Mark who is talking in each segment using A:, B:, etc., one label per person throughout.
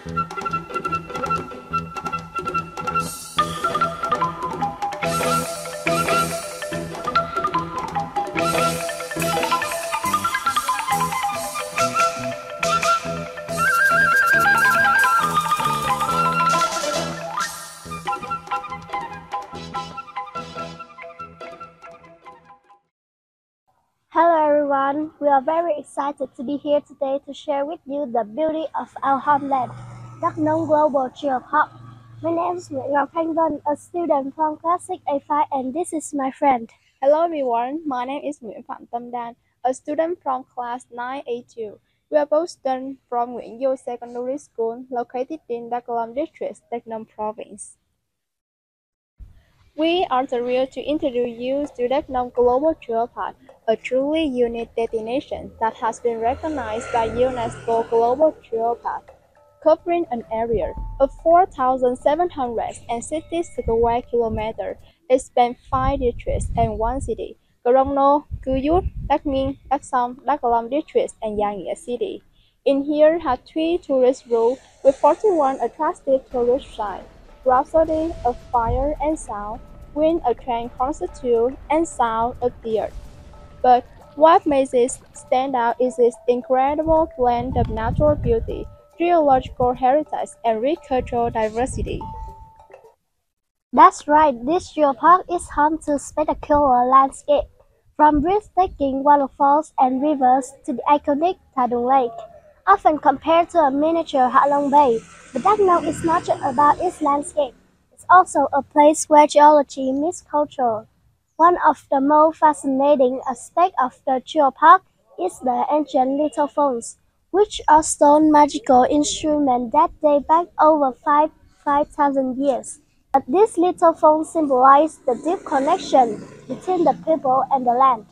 A: Hello everyone, we are very excited to be here today to share with you the beauty of our homeland, Dak Nong Global Geopark. My name is Nguyễn Ngọc Thanh Vân, a student from Classic A5 and this is my friend.
B: Hello everyone, my name is Nguyễn Phạm Tâm Đan, a student from class 9A2. We are both students from UNESCO Secondary School located in Dak Glong district, Dak Nong province. We are thrilled to introduce you to Dak Nong Global Geopark, a truly unique destination that has been recognized by UNESCO Global Geopark, covering an area of 4,760 square kilometers. It spans 5 districts and 1 city: Krong No, Dak Mil, Dak Song, Dak Glong districts, and Gia Nghia City. In here have 3 tourist routes with 41 attractive tourist sites: Rhapsody of Fire and Sound, Wind a Train Concerto, and Sound of the Earth. But what makes it stand out is its incredible blend of natural beauty, geological heritage, and rich cultural diversity.
A: That's right, this geopark is home to spectacular landscape, from breathtaking waterfalls and rivers to the iconic Tadung Lake, often compared to a miniature Hạ Long Bay. But Dak Nong is not just about its landscape, it's also a place where geology meets culture. One of the most fascinating aspects of the geopark is the ancient little phones, which are stone magical instruments that date back over 5,000 years. But these little phones symbolize the deep connection between the people and the land.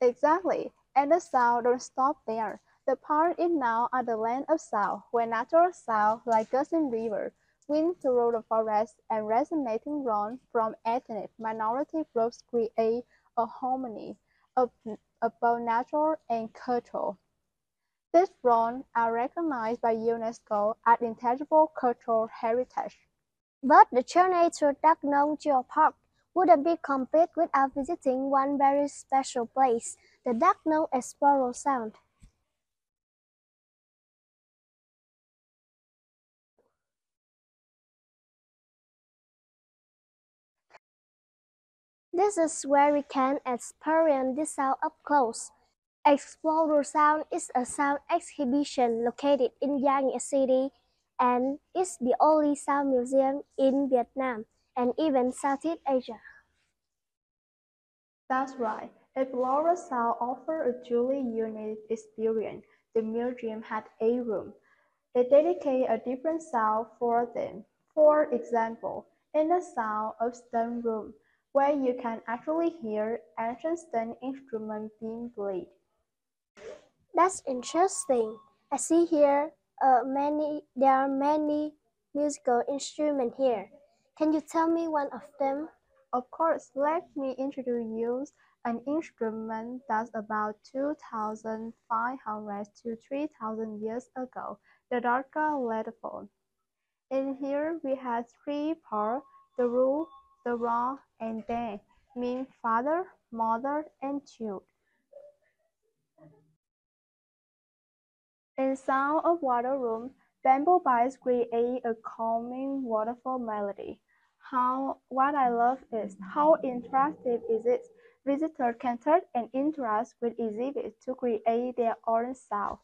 B: Exactly, and the sound don't stop there. The park is now at the land of sound, where natural sound like gushing river, wind through the forest, and resonating drone from ethnic minority groups create a harmony of, both natural and cultural. These drones are recognized by UNESCO as intangible cultural heritage.
A: But the journey to Dak Nong Geopark wouldn't be complete without visiting one very special place, the Dak Nong Explora Sound. This is where we can experience the sound up close. Explora Sound is a sound exhibition located in Gia Nghia City and is the only sound museum in Vietnam and even Southeast Asia.
B: That's right. Explora Sound offers a truly unique experience. The museum had 8 rooms. It dedicated a different sound for them. For example, in the Sound of Stone room, where you can actually hear ancient stone instruments being played.
A: That's interesting. I see here there are many musical instruments here. Can you tell me one of them?
B: Of course, let me introduce you an instrument that's about 2,500 to 3,000 years ago, the Darka leaderphone. In here we have 3 parts: the ru, the ra, and de, mean father, mother, and child. In Sound of Water room, bamboo bars create a calming waterfall melody. What I love is how interactive is it. Visitors can touch and interact with exhibits to create their own sound.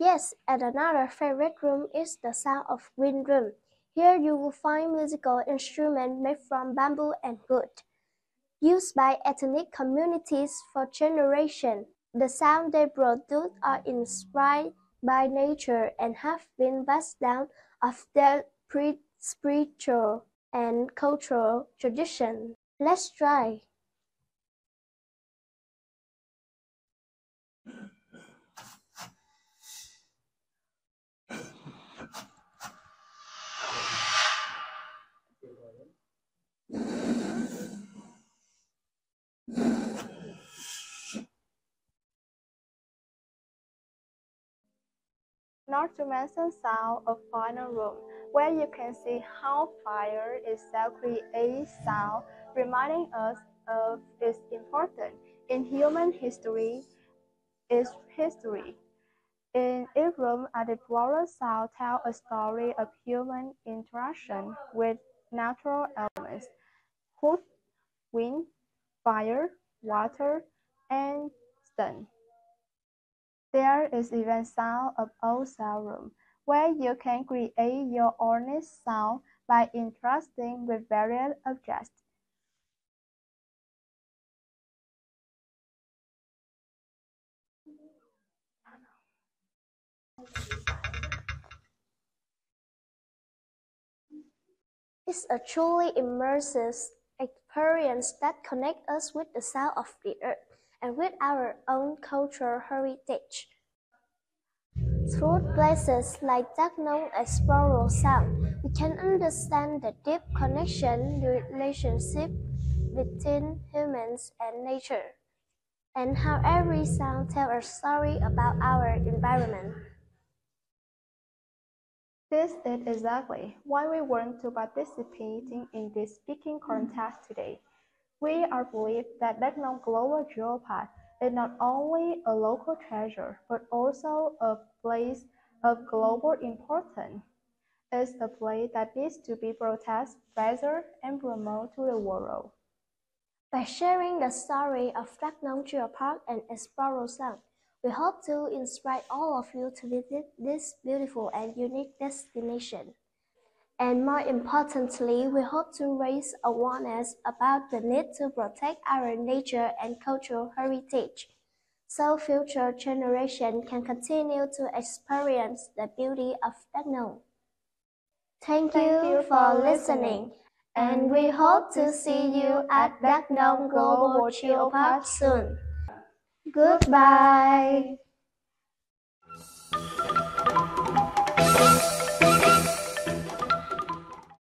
A: Yes, and another favorite room is the Sound of Wind room. Here you will find musical instruments made from bamboo and wood, used by ethnic communities for generations. The sound they produce are inspired by nature and have been passed down of their spiritual and cultural tradition. Let's try.
B: Not to mention sound of final room, where you can see how fire itself creates sound, reminding us of its importance in human history. Is history. In each room at the Explora sound tell a story of human interaction with natural elements, food, wind, fire, water, and stone. There is even sound of old sound room, where you can create your own sound by interacting with various objects.
A: It's a truly immersive experience that connects us with the sound of the earth and with our own cultural heritage. Through places like Dak Nong Explora Sound, we can understand the deep connection, the relationship between humans and nature, and how every sound tells a story about our environment.
B: This is exactly why we want to participating in this speaking contest today. We are believe that Dak Nong Global Geopark is not only a local treasure, but also a place of global importance. It's a place that needs to be protected, preserved, and promoted to the world.
A: By sharing the story of Dak Nong Geopark and Explora Sound, we hope to inspire all of you to visit this beautiful and unique destination. And more importantly, we hope to raise awareness about the need to protect our nature and cultural heritage, so future generations can continue to experience the beauty of Dak Nong. Thank
B: Thank
A: you
B: you
A: for
B: for
A: listening,
B: listening,
A: and we hope to see you at Dak Nong Global Geopark soon. Goodbye.